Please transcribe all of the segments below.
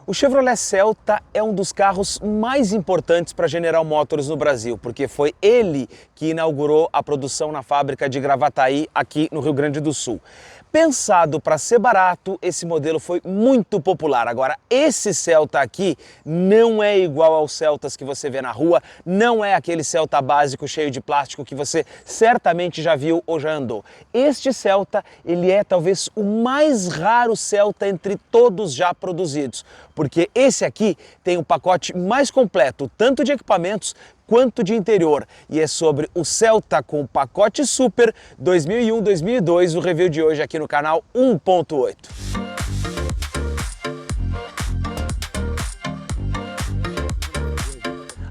O Chevrolet Celta é um dos carros mais importantes para a General Motors no Brasil, porque foi ele que inaugurou a produção na fábrica de Gravataí, aqui no Rio Grande do Sul. Pensado para ser barato, esse modelo foi muito popular. Agora, esse Celta aqui não é igual aos Celtas que você vê na rua, não é aquele Celta básico cheio de plástico que você certamente já viu ou já andou. Este Celta, ele é talvez o mais raro Celta entre todos já produzidos, porque esse aqui tem o pacote mais completo, tanto de equipamentos quanto de interior. E é sobre o Celta com pacote Super 2001-2002, o review de hoje aqui no canal 1.8.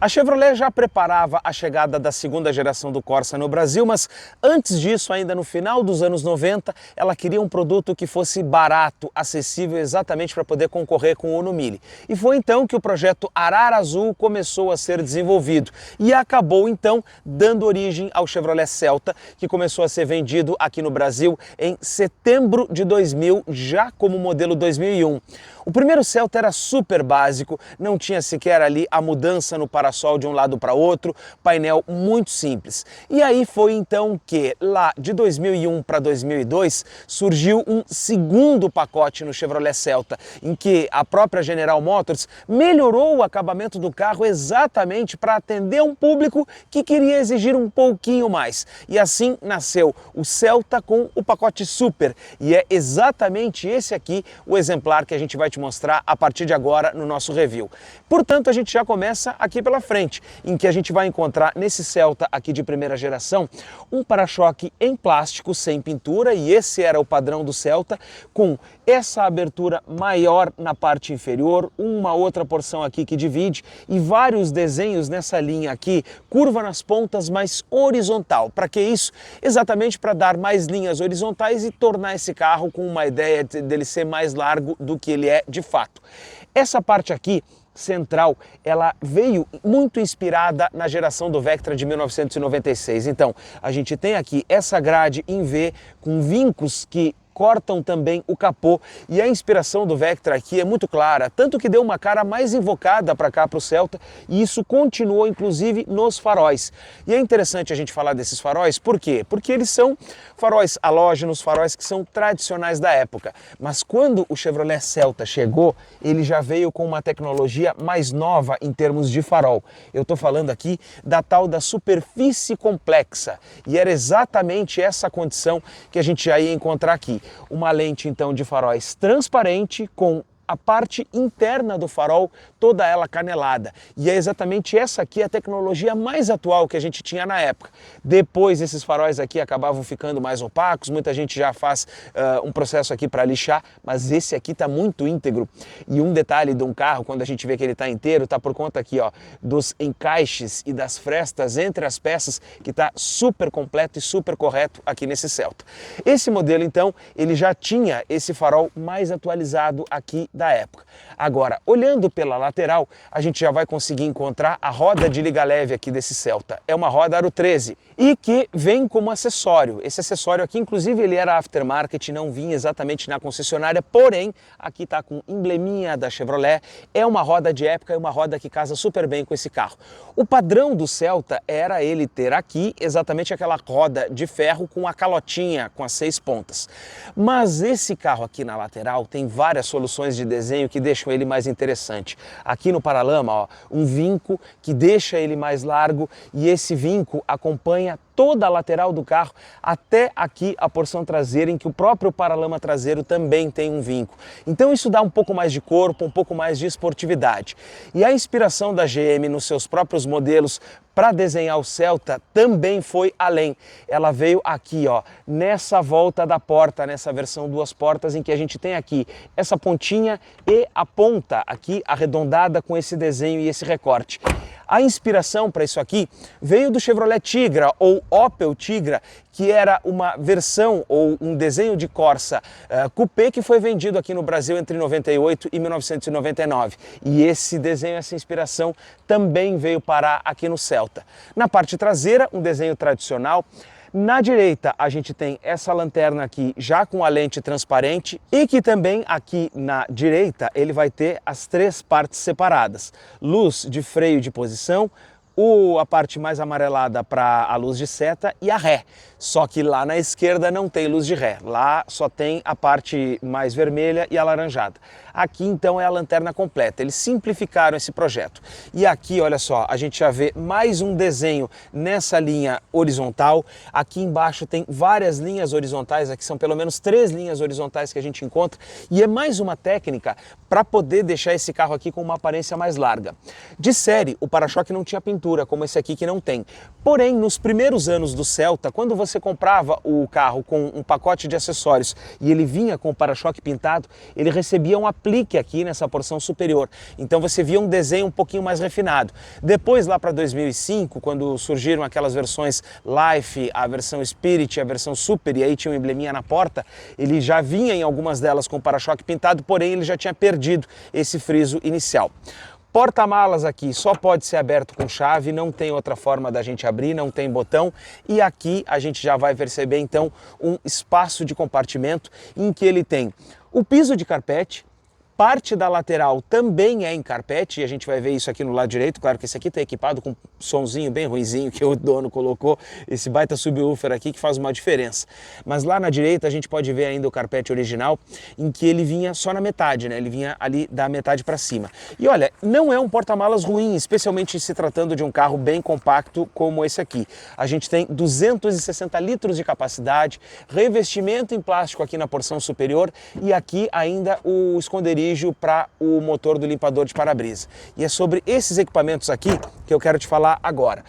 A Chevrolet já preparava a chegada da segunda geração do Corsa no Brasil, mas antes disso, ainda no final dos anos 90, ela queria um produto que fosse barato, acessível exatamente para poder concorrer com o Uno Mille. E foi então que o projeto Arara Azul começou a ser desenvolvido e acabou então dando origem ao Chevrolet Celta, que começou a ser vendido aqui no Brasil em setembro de 2000, já como modelo 2001. O primeiro Celta era super básico, não tinha sequer ali a mudança no para-sol de um lado para outro, painel muito simples. E aí foi então que, lá de 2001 para 2002, surgiu um segundo pacote no Chevrolet Celta, em que a própria General Motors melhorou o acabamento do carro exatamente para atender um público que queria exigir um pouquinho mais. E assim nasceu o Celta com o pacote Super, e é exatamente esse aqui o exemplar que a gente vai te mostrar a partir de agora no nosso review. Portanto, a gente já começa aqui pela frente, em que a gente vai encontrar nesse Celta aqui de primeira geração um para-choque em plástico sem pintura, e esse era o padrão do Celta, com essa abertura maior na parte inferior, uma outra porção aqui que divide e vários desenhos nessa linha aqui, curva nas pontas, mas horizontal. Para que isso? Exatamente para dar mais linhas horizontais e tornar esse carro com uma ideia dele ser mais largo do que ele é de fato. Essa parte aqui central, ela veio muito inspirada na geração do Vectra de 1996. Então, a gente tem aqui essa grade em V com vincos que cortam também o capô, e a inspiração do Vectra aqui é muito clara, tanto que deu uma cara mais invocada para cá para o Celta, e isso continuou inclusive nos faróis. E é interessante a gente falar desses faróis, por quê? Porque eles são faróis halógenos, faróis que são tradicionais da época, mas quando o Chevrolet Celta chegou, ele já veio com uma tecnologia mais nova em termos de farol. Eu estou falando aqui da tal da superfície complexa, e era exatamente essa condição que a gente já ia encontrar aqui. Uma lente então de faróis transparente com a parte interna do farol, toda ela canelada. E é exatamente essa aqui a tecnologia mais atual que a gente tinha na época. Depois esses faróis aqui acabavam ficando mais opacos, muita gente já faz um processo aqui para lixar, mas esse aqui está muito íntegro. E um detalhe de um carro, quando a gente vê que ele está inteiro, está por conta aqui, ó, dos encaixes e das frestas entre as peças, que está super completo e super correto aqui nesse Celta. Esse modelo então, ele já tinha esse farol mais atualizado aqui da época. Agora, olhando pela lateral, a gente já vai conseguir encontrar a roda de liga leve aqui desse Celta. É uma roda Aro 13 e que vem como acessório. Esse acessório aqui, inclusive, ele era aftermarket, não vinha exatamente na concessionária, porém, aqui tá com embleminha da Chevrolet. É uma roda de época e uma roda que casa super bem com esse carro. O padrão do Celta era ele ter aqui exatamente aquela roda de ferro com a calotinha, com as 6 pontas. Mas esse carro aqui na lateral tem várias soluções de desenho que deixam ele mais interessante. Aqui no paralama, ó, um vinco que deixa ele mais largo, e esse vinco acompanha toda a lateral do carro até aqui a porção traseira, em que o próprio paralama traseiro também tem um vinco. Então isso dá um pouco mais de corpo, um pouco mais de esportividade. E a inspiração da GM nos seus próprios modelos para desenhar o Celta também foi além. Ela veio aqui, ó, nessa volta da porta, nessa versão 2 portas, em que a gente tem aqui essa pontinha e a ponta aqui arredondada com esse desenho e esse recorte. A inspiração para isso aqui veio do Chevrolet Tigra ou Opel Tigra, que era uma versão ou um desenho de Corsa coupé que foi vendido aqui no Brasil entre 98 e 1999. E esse desenho, essa inspiração também veio parar aqui no Celta. Na parte traseira, um desenho tradicional. Na direita a gente tem essa lanterna aqui já com a lente transparente e que também aqui na direita ele vai ter as 3 partes separadas. Luz de freio de posição, a parte mais amarelada para a luz de seta e a ré. Só que lá na esquerda não tem luz de ré, lá só tem a parte mais vermelha e alaranjada. Aqui então é a lanterna completa, eles simplificaram esse projeto. E aqui, olha só, a gente já vê mais um desenho nessa linha horizontal. Aqui embaixo tem várias linhas horizontais, aqui são pelo menos 3 linhas horizontais que a gente encontra. E é mais uma técnica para poder deixar esse carro aqui com uma aparência mais larga. De série, o para-choque não tinha pintura, como esse aqui que não tem. Porém, nos primeiros anos do Celta, quando você comprava o carro com um pacote de acessórios e ele vinha com o para-choque pintado, ele recebia um aplique aqui nessa porção superior. Então você via um desenho um pouquinho mais refinado. Depois, lá para 2005, quando surgiram aquelas versões Life, a versão Spirit, a versão Super, e aí tinha um embleminha na porta, ele já vinha em algumas delas com o para-choque pintado, porém ele já tinha perdido esse friso inicial. Porta-malas aqui só pode ser aberto com chave, não tem outra forma da gente abrir, não tem botão. E aqui a gente já vai perceber então um espaço de compartimento em que ele tem o piso de carpete, parte da lateral também é em carpete, e a gente vai ver isso aqui no lado direito. Claro que esse aqui está equipado com um sonzinho bem ruinzinho que o dono colocou, esse baita subwoofer aqui que faz uma diferença. Mas lá na direita a gente pode ver ainda o carpete original, em que ele vinha só na metade, né? Ele vinha ali da metade para cima. E olha, não é um porta-malas ruim, especialmente se tratando de um carro bem compacto como esse aqui. A gente tem 260 litros de capacidade, revestimento em plástico aqui na porção superior e aqui ainda o esconderijo para o motor do limpador de para-brisa. E é sobre esses equipamentos aqui que eu quero te falar agora.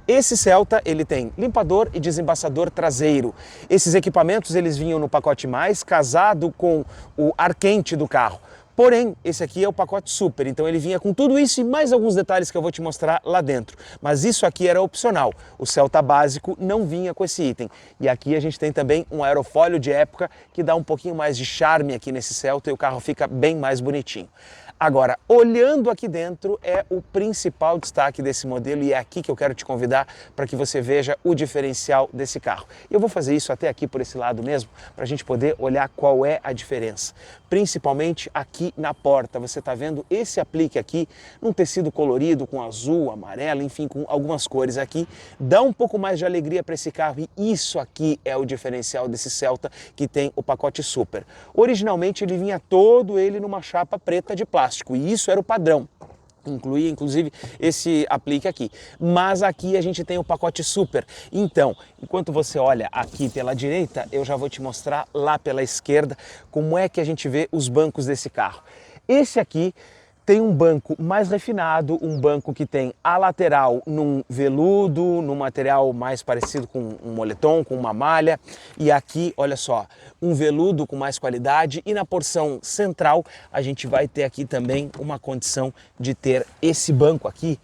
Esse Celta, ele tem limpador e desembaçador traseiro. Esses equipamentos, eles vinham no pacote mais, casado com o ar quente do carro. Porém, esse aqui é o pacote Super, então ele vinha com tudo isso e mais alguns detalhes que eu vou te mostrar lá dentro. Mas isso aqui era opcional, o Celta básico não vinha com esse item. E aqui a gente tem também um aerofólio de época que dá um pouquinho mais de charme aqui nesse Celta e o carro fica bem mais bonitinho. Agora, olhando aqui dentro é o principal destaque desse modelo e é aqui que eu quero te convidar para que você veja o diferencial desse carro. E eu vou fazer isso até aqui por esse lado mesmo, para a gente poder olhar qual é a diferença. Principalmente aqui na porta, você está vendo esse aplique aqui num tecido colorido com azul, amarelo, enfim, com algumas cores aqui. Dá um pouco mais de alegria para esse carro e isso aqui é o diferencial desse Celta que tem o pacote Super. Originalmente ele vinha todo ele numa chapa preta de plástico. E isso era o padrão, incluía inclusive esse aplique aqui, mas aqui a gente tem o pacote Super. Então, enquanto você olha aqui pela direita, eu já vou te mostrar lá pela esquerda como é que a gente vê os bancos desse carro. Esse aqui tem um banco mais refinado, um banco que tem a lateral num veludo, num material mais parecido com um moletom, com uma malha. E aqui, olha só, um veludo com mais qualidade. E na porção central, a gente vai ter aqui também uma condição de ter esse banco aqui,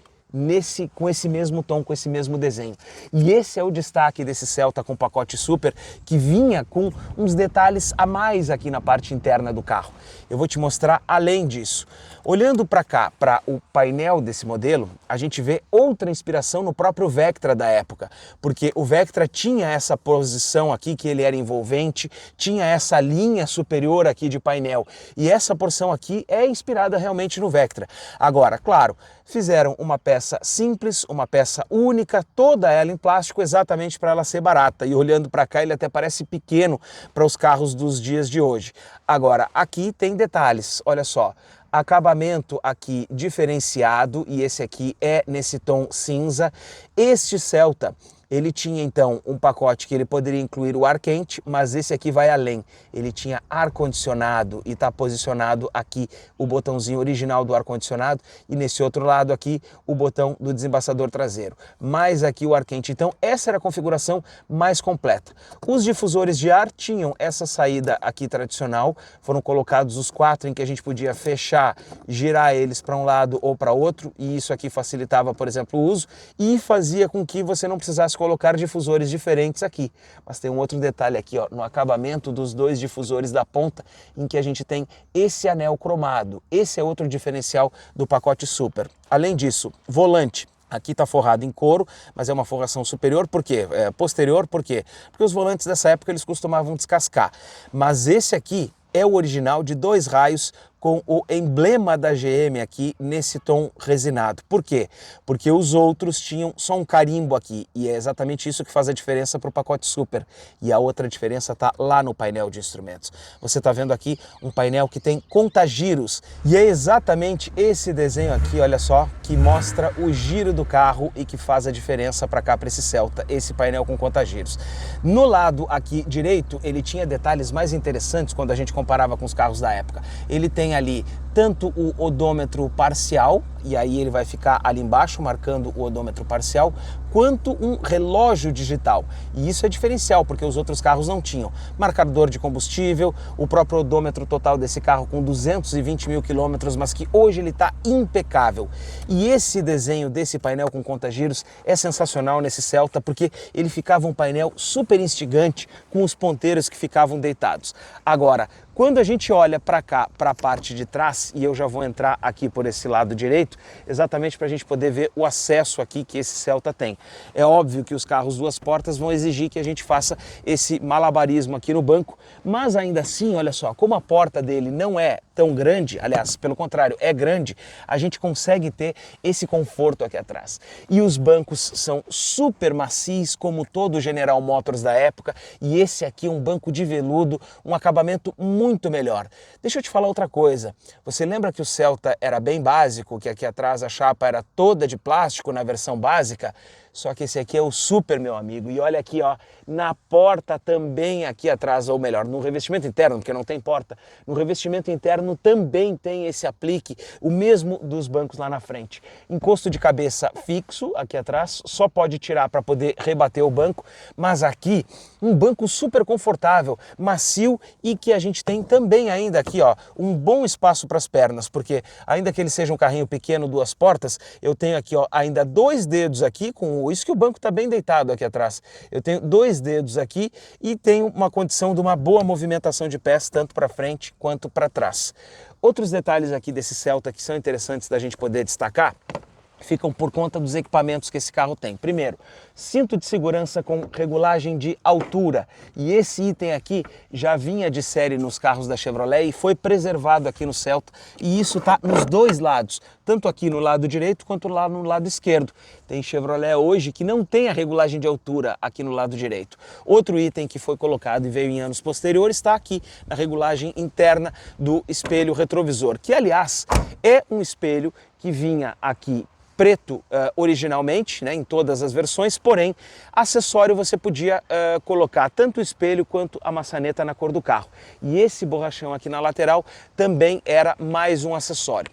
com esse mesmo tom, com esse mesmo desenho. E esse é o destaque desse Celta com pacote Super, que vinha com uns detalhes a mais aqui na parte interna do carro. Eu vou te mostrar além disso. Olhando para cá, para o painel desse modelo, a gente vê outra inspiração no próprio Vectra da época, porque o Vectra tinha essa posição aqui, que ele era envolvente, tinha essa linha superior aqui de painel, e essa porção aqui é inspirada realmente no Vectra. Agora, claro, fizeram uma peça simples, uma peça única, toda ela em plástico, exatamente para ela ser barata, e olhando para cá ele até parece pequeno para os carros dos dias de hoje. Agora, aqui tem detalhes, olha só. Acabamento aqui diferenciado e esse aqui é nesse tom cinza. Este Celta, ele tinha então um pacote que ele poderia incluir o ar quente, mas esse aqui vai além. Ele tinha ar-condicionado e está posicionado aqui o botãozinho original do ar-condicionado e nesse outro lado aqui o botão do desembaçador traseiro. Mais aqui o ar quente. Então essa era a configuração mais completa. Os difusores de ar tinham essa saída aqui tradicional, foram colocados os 4 em que a gente podia fechar, girar eles para um lado ou para outro e isso aqui facilitava, por exemplo, o uso e fazia com que você não precisasse colocar difusores diferentes aqui. Mas tem um outro detalhe aqui, ó, no acabamento dos 2 difusores da ponta, em que a gente tem esse anel cromado. Esse é outro diferencial do pacote Super. Além disso, volante. Aqui está forrado em couro, mas é uma forração superior, por quê? Posterior, por quê? Porque os volantes dessa época eles costumavam descascar. Mas esse aqui é o original de 2 raios com o emblema da GM aqui nesse tom resinado. Por quê? Porque os outros tinham só um carimbo aqui e é exatamente isso que faz a diferença para o pacote Super. E a outra diferença está lá no painel de instrumentos. Você está vendo aqui um painel que tem contagiros e é exatamente esse desenho aqui, olha só, que mostra o giro do carro e que faz a diferença para cá, para esse Celta, esse painel com contagiros. No lado aqui direito, ele tinha detalhes mais interessantes quando a gente comparava com os carros da época. Ele tem ali tanto o odômetro parcial, e aí ele vai ficar ali embaixo marcando o odômetro parcial, quanto um relógio digital. E isso é diferencial, porque os outros carros não tinham. Marcador de combustível, o próprio odômetro total desse carro com 220 mil quilômetros, mas que hoje ele está impecável. E esse desenho desse painel com contagiros é sensacional nesse Celta, porque ele ficava um painel super instigante com os ponteiros que ficavam deitados. Agora, quando a gente olha para cá, para a parte de trás, e eu já vou entrar aqui por esse lado direito, exatamente para a gente poder ver o acesso aqui que esse Celta tem. É óbvio que os carros 2 portas vão exigir que a gente faça esse malabarismo aqui no banco, mas ainda assim, olha só, como a porta dele não é tão grande, aliás, pelo contrário, é grande, a gente consegue ter esse conforto aqui atrás. E os bancos são super macios, como todo o General Motors da época, e esse aqui é um banco de veludo, um acabamento muito melhor. Deixa eu te falar outra coisa. Você lembra que o Celta era bem básico, que aqui atrás a chapa era toda de plástico na versão básica? Só que esse aqui é o Super, meu amigo. E olha aqui, ó, na porta também aqui atrás, ou melhor, no revestimento interno, porque não tem porta, no revestimento interno também tem esse aplique, o mesmo dos bancos lá na frente. Encosto de cabeça fixo aqui atrás, só pode tirar para poder rebater o banco, mas aqui um banco super confortável, macio e que a gente tem também ainda aqui, ó, um bom espaço para as pernas, porque ainda que ele seja um carrinho pequeno, 2 portas, eu tenho aqui, ó, ainda 2 dedos aqui com isso que o banco está bem deitado aqui atrás. Eu tenho 2 dedos aqui e tenho uma condição de uma boa movimentação de pés, tanto para frente quanto para trás. Outros detalhes aqui desse Celta que são interessantes da gente poder destacar ficam por conta dos equipamentos que esse carro tem. Primeiro, cinto de segurança com regulagem de altura. E esse item aqui já vinha de série nos carros da Chevrolet e foi preservado aqui no Celta. E isso está nos 2 lados, tanto aqui no lado direito quanto lá no lado esquerdo. Tem Chevrolet hoje que não tem a regulagem de altura aqui no lado direito. Outro item que foi colocado e veio em anos posteriores está aqui na regulagem interna do espelho retrovisor, que aliás é um espelho que vinha aqui preto originalmente, né, em todas as versões, porém, acessório você podia colocar tanto o espelho quanto a maçaneta na cor do carro. E esse borrachão aqui na lateral também era mais um acessório.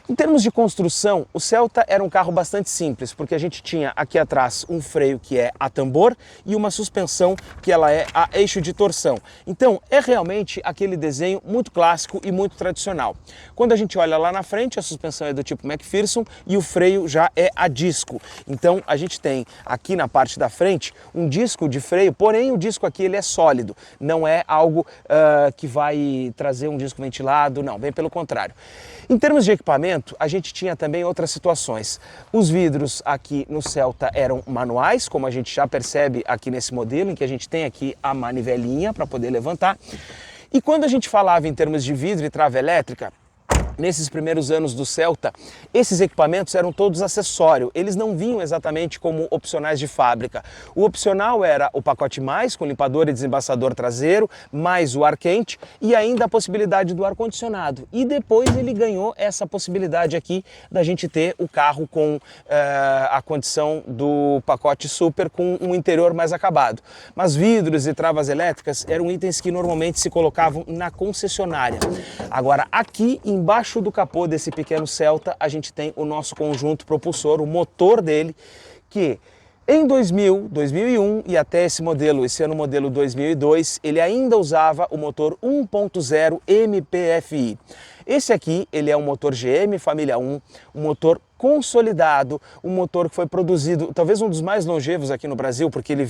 Em termos de construção, o Celta era um carro bastante simples, porque a gente tinha aqui atrás um freio que é a tambor e uma suspensão que ela é a eixo de torção. Então, é realmente aquele desenho muito clássico e muito tradicional. Quando a gente olha lá na frente, a suspensão é do tipo McPherson e o freio já é a disco. Então, a gente tem aqui na parte da frente um disco de freio, porém o disco aqui ele é sólido, não é algo que vai trazer um disco ventilado, não, bem pelo contrário. Em termos de equipamento, a gente tinha também outras situações. Os vidros aqui no Celta eram manuais, como a gente já percebe aqui nesse modelo, em que a gente tem aqui a manivelinha para poder levantar. E quando a gente falava em termos de vidro e trava elétrica, nesses primeiros anos do Celta, esses equipamentos eram todos acessório, eles não vinham exatamente como opcionais de fábrica. O opcional era o pacote mais, com limpador e desembaçador traseiro, mais o ar quente e ainda a possibilidade do ar-condicionado. E depois ele ganhou essa possibilidade aqui da gente ter o carro com a condição do pacote Super com um interior mais acabado. Mas vidros e travas elétricas eram itens que normalmente se colocavam na concessionária. Agora, aqui embaixo do capô desse pequeno Celta, a gente tem o nosso conjunto propulsor, o motor dele, que em 2000, 2001 e até esse ano modelo 2002, ele ainda usava o motor 1.0 MPFI. Esse aqui, ele é um motor GM Família 1, um motor consolidado, um motor que foi produzido, talvez um dos mais longevos aqui no Brasil, porque ele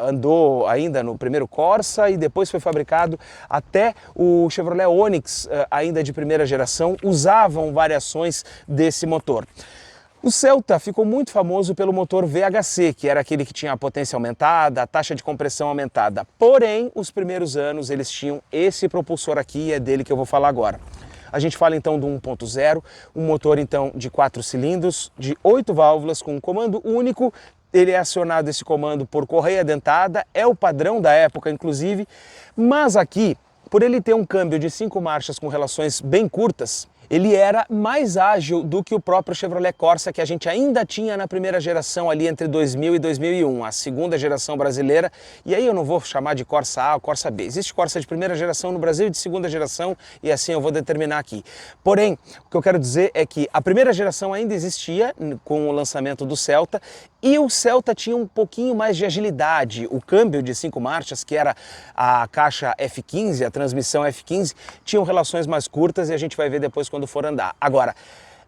andou ainda no primeiro Corsa e depois foi fabricado até o Chevrolet Onix, ainda de primeira geração, usavam variações desse motor. O Celta ficou muito famoso pelo motor VHC, que era aquele que tinha a potência aumentada, a taxa de compressão aumentada. Porém, os primeiros anos eles tinham esse propulsor aqui e é dele que eu vou falar agora. A gente fala então do 1.0, um motor então de 4 cilindros, de 8 válvulas, com um comando único. Ele é acionado esse comando por correia dentada, é o padrão da época inclusive, mas aqui, por ele ter um câmbio de 5 marchas com relações bem curtas, ele era mais ágil do que o próprio Chevrolet Corsa que a gente ainda tinha na primeira geração ali entre 2000 e 2001, a segunda geração brasileira, e aí eu não vou chamar de Corsa A ou Corsa B, existe Corsa de primeira geração no Brasil e de segunda geração e assim eu vou determinar aqui. Porém, o que eu quero dizer é que a primeira geração ainda existia com o lançamento do Celta e o Celta tinha um pouquinho mais de agilidade, o câmbio de 5 marchas, que era a caixa F15, a transmissão F15, tinham relações mais curtas e a gente vai ver depois quando for andar. Agora,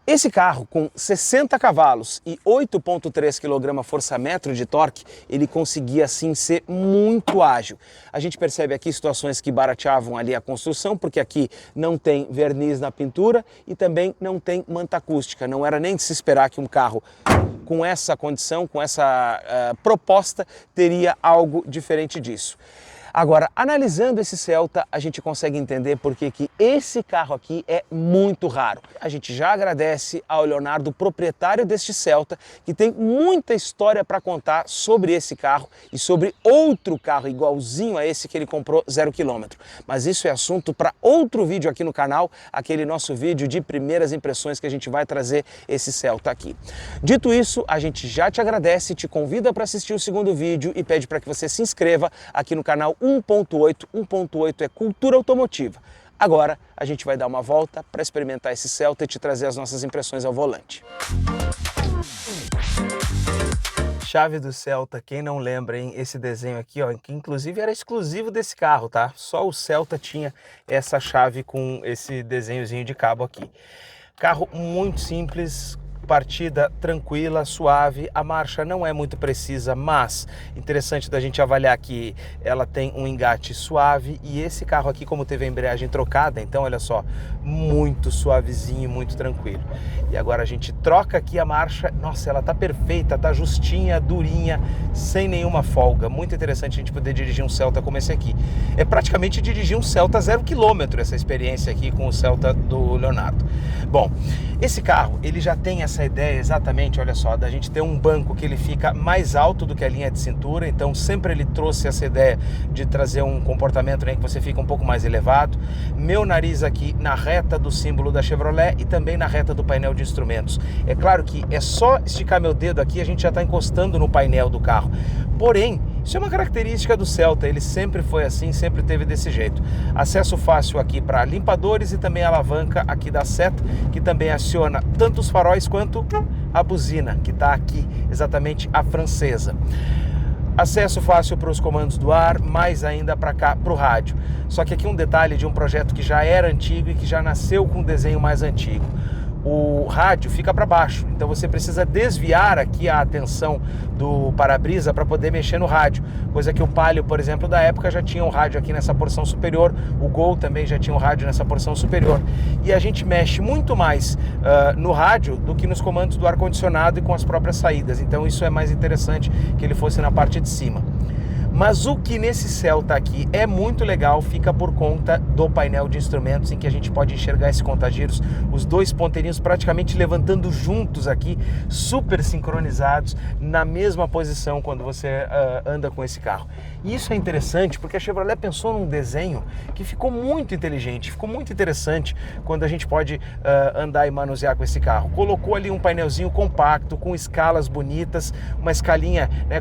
esse carro com 60 cavalos e 8,3 kgfm de torque, ele conseguia assim ser muito ágil. A gente percebe aqui situações que barateavam ali a construção, porque aqui não tem verniz na pintura e também não tem manta acústica. Não era nem de se esperar que um carro com essa condição, com essa proposta, teria algo diferente disso. Agora, analisando esse Celta, a gente consegue entender por que esse carro aqui é muito raro. A gente já agradece ao Leonardo, proprietário deste Celta, que tem muita história para contar sobre esse carro e sobre outro carro igualzinho a esse que ele comprou 0 km. Mas isso é assunto para outro vídeo aqui no canal, aquele nosso vídeo de primeiras impressões que a gente vai trazer esse Celta aqui. Dito isso, a gente já te agradece, te convida para assistir o segundo vídeo e pede para que você se inscreva aqui no canal 1.8. 1.8 é cultura automotiva. Agora a gente vai dar uma volta para experimentar esse Celta e te trazer as nossas impressões ao volante. Chave do Celta, quem não lembra, hein? Esse desenho aqui, ó, que inclusive era exclusivo desse carro, tá? Só o Celta tinha essa chave com esse desenhozinho de cabo aqui. Carro muito simples, partida tranquila, suave, a marcha não é muito precisa, mas interessante da gente avaliar que ela tem um engate suave e esse carro aqui, como teve a embreagem trocada, então olha só, muito suavezinho, muito tranquilo. E agora a gente troca aqui a marcha, nossa, ela tá perfeita, tá justinha, durinha, sem nenhuma folga. Muito interessante a gente poder dirigir um Celta como esse aqui. É praticamente dirigir um Celta 0 km essa experiência aqui com o Celta do Leonardo. Bom, esse carro, ele já tem essa ideia exatamente, olha só, da gente ter um banco que ele fica mais alto do que a linha de cintura, então sempre ele trouxe essa ideia de trazer um comportamento, né, que você fica um pouco mais elevado. Meu nariz aqui na reta do símbolo da Chevrolet e também na reta do painel de instrumentos. É claro que é só esticar meu dedo aqui, a gente já está encostando no painel do carro. Porém, isso é uma característica do Celta, ele sempre foi assim, sempre teve desse jeito. Acesso fácil aqui para limpadores e também a alavanca aqui da seta, que também aciona tanto os faróis quanto a buzina, que está aqui, exatamente a francesa. Acesso fácil para os comandos do ar, mais ainda para cá, para o rádio. Só que aqui um detalhe de um projeto que já era antigo e que já nasceu com um desenho mais antigo. O rádio fica para baixo, então você precisa desviar aqui a atenção do para-brisa para poder mexer no rádio, coisa que o Palio, por exemplo, da época já tinha um rádio aqui nessa porção superior, o Gol também já tinha um rádio nessa porção superior, e a gente mexe muito mais no rádio do que nos comandos do ar-condicionado e com as próprias saídas, então isso é mais interessante que ele fosse na parte de cima. Mas o que nesse Celta aqui é muito legal fica por conta do painel de instrumentos, em que a gente pode enxergar esse contagiros, os dois ponteirinhos praticamente levantando juntos aqui, super sincronizados, na mesma posição quando você anda com esse carro. E isso é interessante porque a Chevrolet pensou num desenho que ficou muito inteligente, ficou muito interessante quando a gente pode andar e manusear com esse carro. Colocou ali um painelzinho compacto, com escalas bonitas, uma escalinha, né,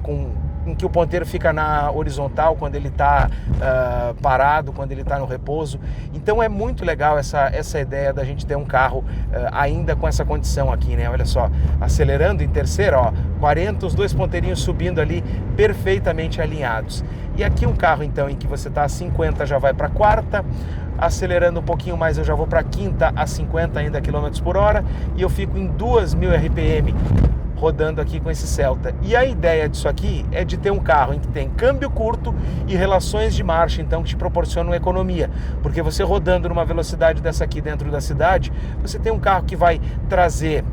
em que o ponteiro fica na horizontal quando ele está parado, quando ele está no repouso. Então é muito legal essa ideia da gente ter um carro ainda com essa condição aqui, né? Olha só, acelerando em terceira, ó, 40, os dois ponteirinhos subindo ali perfeitamente alinhados. E aqui um carro então em que você está a 50 já vai para a quarta, acelerando um pouquinho mais eu já vou para a quinta a 50 ainda km por hora e eu fico em 2.000 RPM rodando aqui com esse Celta. E a ideia disso aqui é de ter um carro em que tem câmbio curto e relações de marcha, então, que te proporcionam economia. Porque você rodando numa velocidade dessa aqui dentro da cidade, você tem um carro que vai trazer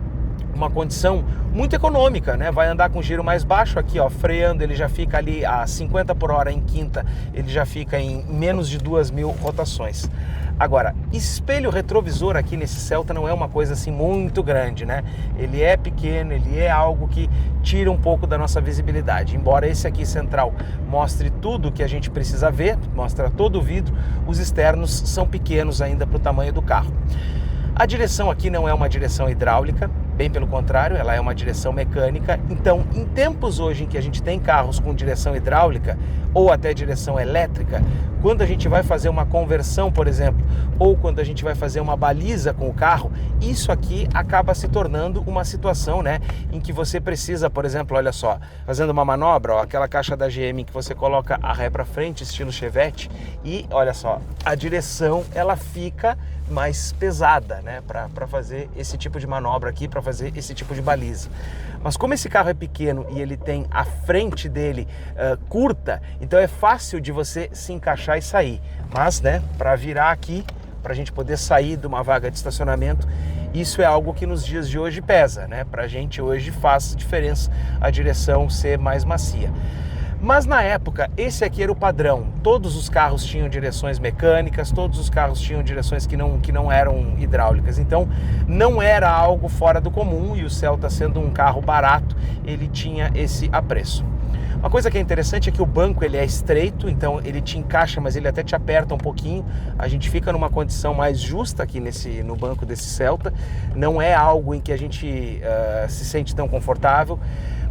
uma condição muito econômica, né? Vai andar com giro mais baixo aqui, ó, freando, ele já fica ali a 50 por hora em quinta, ele já fica em menos de 2.000 rotações. Agora, espelho retrovisor aqui nesse Celta não é uma coisa assim muito grande, né? Ele é pequeno, ele é algo que tira um pouco da nossa visibilidade. Embora esse aqui central mostre tudo que a gente precisa ver, mostra todo o vidro, os externos são pequenos ainda para o tamanho do carro. A direção aqui não é uma direção hidráulica, bem pelo contrário, ela é uma direção mecânica. Então, em tempos hoje em que a gente tem carros com direção hidráulica ou até direção elétrica, quando a gente vai fazer uma conversão, por exemplo, ou quando a gente vai fazer uma baliza com o carro, isso aqui acaba se tornando uma situação, né, em que você precisa, por exemplo, olha só, fazendo uma manobra, ó, aquela caixa da GM que você coloca a ré para frente, estilo Chevette, e olha só, a direção ela fica mais pesada, né, para fazer esse tipo de manobra aqui, para fazer esse tipo de baliza. Mas como esse carro é pequeno e ele tem a frente dele curta, então é fácil de você se encaixar e sair. Mas, né, para virar aqui, para a gente poder sair de uma vaga de estacionamento, isso é algo que nos dias de hoje pesa, né? Para a gente hoje faz diferença a direção ser mais macia. Mas na época, esse aqui era o padrão. Todos os carros tinham direções mecânicas, todos os carros tinham direções que não eram hidráulicas. Então, não era algo fora do comum, e o Celta, sendo um carro barato, ele tinha esse apreço. Uma coisa que é interessante é que o banco ele é estreito, então ele te encaixa, mas ele até te aperta um pouquinho. A gente fica numa condição mais justa aqui no banco desse Celta. Não é algo em que a gente se sente tão confortável,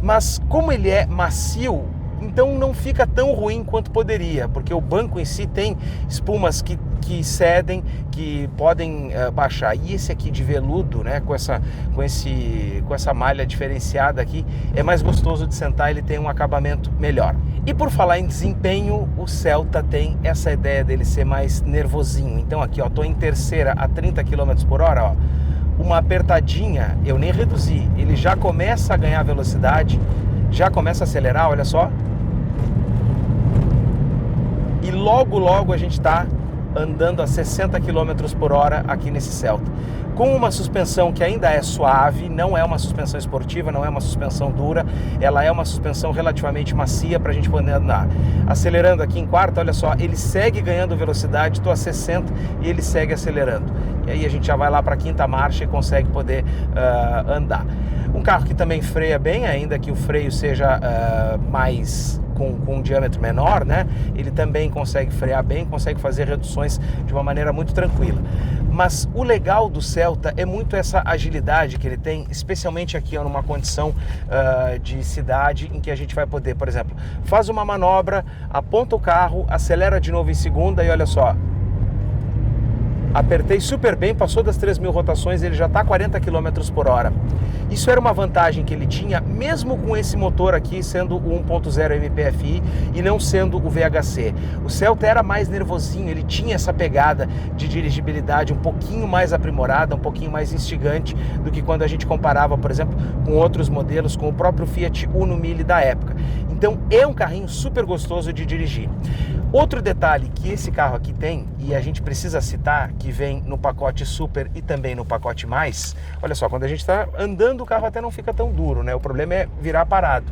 mas como ele é macio, então não fica tão ruim quanto poderia, porque o banco em si tem espumas que cedem, que podem baixar. E esse aqui de veludo, né, com essa malha diferenciada aqui, é mais gostoso de sentar, ele tem um acabamento melhor. E por falar em desempenho, o Celta tem essa ideia dele ser mais nervosinho. Então aqui, ó, tô em terceira a 30 km por hora, ó, uma apertadinha, eu nem reduzi, ele já começa a ganhar velocidade, já começa a acelerar, olha só. E logo a gente está andando a 60 km por hora aqui nesse Celta. Com uma suspensão que ainda é suave, não é uma suspensão esportiva, não é uma suspensão dura, ela é uma suspensão relativamente macia para a gente poder andar. Acelerando aqui em quarta, olha só, ele segue ganhando velocidade, estou a 60 e ele segue acelerando. E aí a gente já vai lá para a quinta marcha e consegue poder andar. Um carro que também freia bem, ainda que o freio seja mais com um diâmetro menor, né? Ele também consegue frear bem, consegue fazer reduções de uma maneira muito tranquila. Mas o legal do Celta é muito essa agilidade que ele tem, especialmente aqui numa condição de cidade, em que a gente vai poder, por exemplo, faz uma manobra, aponta o carro, acelera de novo em segunda e olha só, apertei super bem, passou das 3.000 rotações, ele já está a 40 km por hora. Isso era uma vantagem que ele tinha, mesmo com esse motor aqui sendo o 1.0 MPFI e não sendo o VHC. O Celta era mais nervosinho, ele tinha essa pegada de dirigibilidade um pouquinho mais aprimorada, um pouquinho mais instigante do que quando a gente comparava, por exemplo, com outros modelos, com o próprio Fiat Uno Mille da época. Então é um carrinho super gostoso de dirigir. Outro detalhe que esse carro aqui tem, e a gente precisa citar, que vem no pacote Super e também no pacote Mais, olha só, quando a gente está andando o carro até não fica tão duro, né? O problema é virar parado.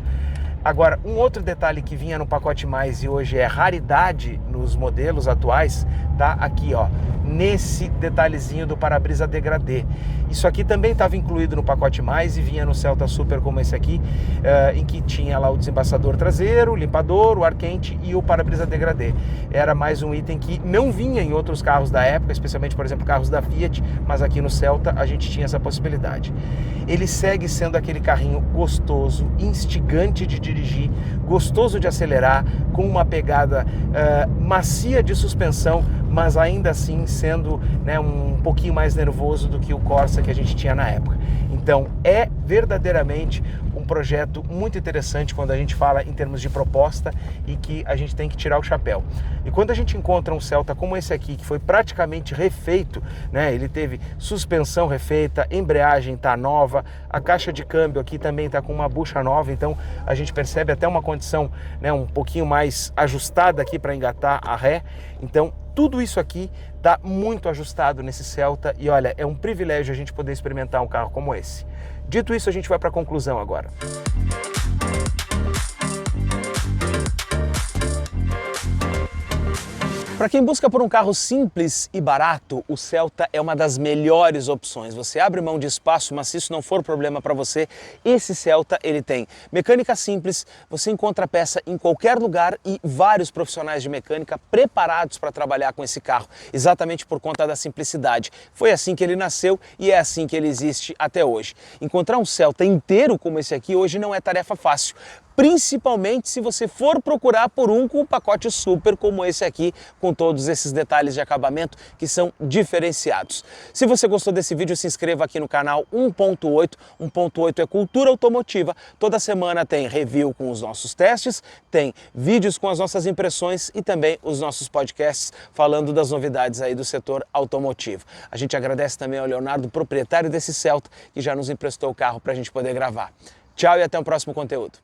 Agora, um outro detalhe que vinha no pacote Mais e hoje é raridade nos modelos atuais, tá aqui, ó, nesse detalhezinho do para-brisa degradê. Isso aqui também estava incluído no pacote Mais e vinha no Celta Super como esse aqui, em que tinha lá o desembaçador traseiro, o limpador, o ar quente e o para-brisa degradê. Era mais um item que não vinha em outros carros da época, especialmente, por exemplo, carros da Fiat, mas aqui no Celta a gente tinha essa possibilidade. Ele segue sendo aquele carrinho gostoso, instigante de dirigir, gostoso de acelerar, com uma pegada macia de suspensão, mas ainda assim sendo, né, um pouquinho mais nervoso do que o Corsa que a gente tinha na época. Então é verdadeiramente um projeto muito interessante quando a gente fala em termos de proposta e que a gente tem que tirar o chapéu. E quando a gente encontra um Celta como esse aqui, que foi praticamente refeito, né, ele teve suspensão refeita, embreagem está nova, a caixa de câmbio aqui também está com uma bucha nova, então a gente percebe até uma condição, né, um pouquinho mais ajustada aqui para engatar a ré. Então Tudo isso aqui está muito ajustado nesse Celta e olha, é um privilégio a gente poder experimentar um carro como esse. Dito isso, a gente vai para a conclusão agora. Para quem busca por um carro simples e barato, o Celta é uma das melhores opções. Você abre mão de espaço, mas se isso não for problema para você, esse Celta ele tem mecânica simples, você encontra a peça em qualquer lugar e vários profissionais de mecânica preparados para trabalhar com esse carro, exatamente por conta da simplicidade. Foi assim que ele nasceu e é assim que ele existe até hoje. Encontrar um Celta inteiro como esse aqui hoje não é tarefa fácil. Principalmente se você for procurar por um com um pacote super como esse aqui, com todos esses detalhes de acabamento que são diferenciados. Se você gostou desse vídeo, se inscreva aqui no canal 1.8. 1.8 é cultura automotiva. Toda semana tem review com os nossos testes, tem vídeos com as nossas impressões e também os nossos podcasts falando das novidades aí do setor automotivo. A gente agradece também ao Leonardo, proprietário desse Celta, que já nos emprestou o carro para a gente poder gravar. Tchau e até o próximo conteúdo.